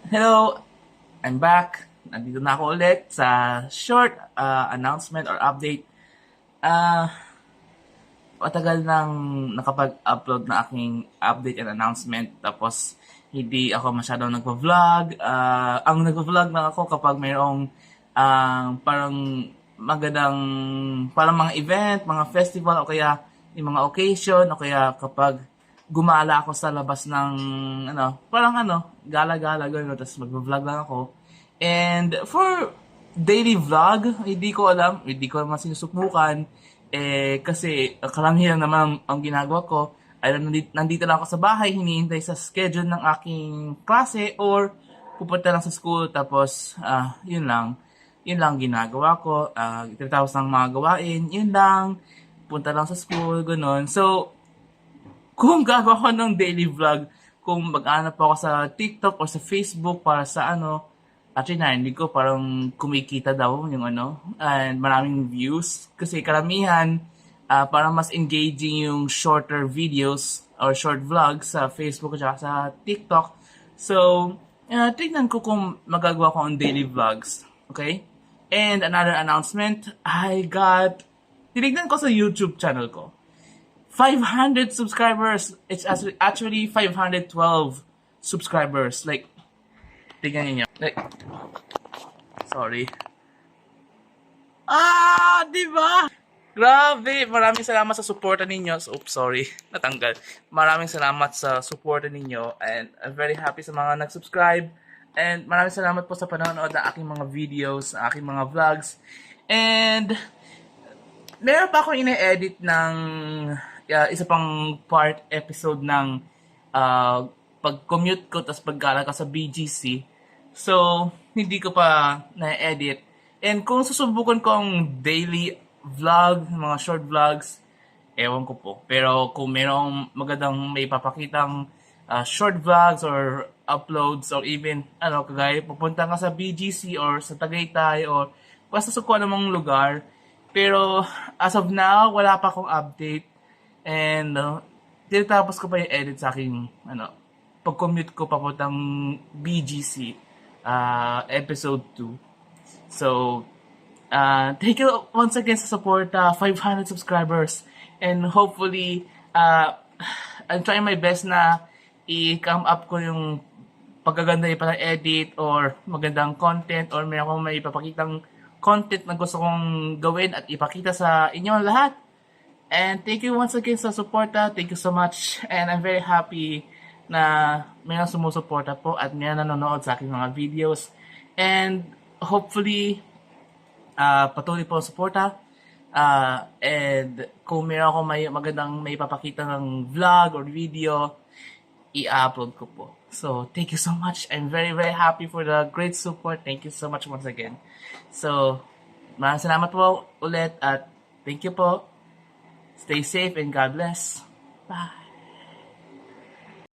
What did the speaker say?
Hello, I'm back. Nandito na ako ulit sa short announcement or update. Ah, Matagal nang nakapag-upload na aking update and announcement tapos hindi ako masyadong nagpa-vlog. Ang nagpa-vlog lang ako kapag mayroong parang magandang parang mga event, mga festival o kaya yung mga occasion o kaya kapag gumala ako sa labas ng parang gala-gala gano'n tapos magpa-vlog lang ako. And for daily vlog, hindi ko alam, hindi ko naman sinusubukan. Kasi karamihan naman ang ginagawa ko ay nandito lang ako sa bahay, hinihintay sa schedule ng aking klase or pupunta lang sa school tapos yun lang. Yun lang ginagawa ko. Tapos ng mga gawain, yun lang. Punta lang sa school, ganun. So, kung gagawa ko ng daily vlog, kung mag-aanap ako sa TikTok or sa Facebook para sa actually narinig ko parang kumikita daw yung and maraming views. Kasi karamihan, parang mas engaging yung shorter videos or short vlogs sa Facebook at sa TikTok. So, tignan ko kung magagawa ko ang daily vlogs. Okay? And another announcement, tinignan ko sa YouTube channel ko. 500 subscribers. It's actually 512 subscribers. Like, tingnan niyo. Like, sorry. Di ba? Grabe! Maraming salamat sa suporta ninyo. Oops, sorry. Natanggal. Maraming salamat sa suporta ninyo. And I'm very happy sa mga nag-subscribe. And maraming salamat po sa panonood ng aking mga videos, ng aking mga vlogs. And meron pa akong ine-edit ng isa pang part episode ng pag-commute ko tapos paggala ka sa BGC. So, hindi ko pa na-edit. And kung susubukan ko ang daily vlog, mga short vlogs, ewan ko po. Pero kung merong magandang may papakitang short vlogs or uploads or even, kagaya pupunta ka sa BGC or sa Tagaytay or basta sa kung anumang lugar. Pero as of now, wala pa akong update. And tinatapos ko pa yung edit sa aking pag-commute ko papuntang BGC episode 2. So, thank you once again sa support, 500 subscribers. And hopefully, I'm trying my best na i-come up ko yung pagkaganda yung parang edit or magandang content or may akong may ipapakitang content na gusto kong gawin at ipakita sa inyo lahat. And thank you once again sa suporta. Thank you so much. And I'm very happy na may sumusuporta po at may nanonood sa aking mga videos. And hopefully, patuloy po ang suporta. And kung meron ako may magandang may papakita ng vlog or video, i-upload ko po. So, thank you so much. I'm very, very happy for the great support. Thank you so much once again. So, maraming salamat po ulit at thank you po. Stay safe and God bless. Bye.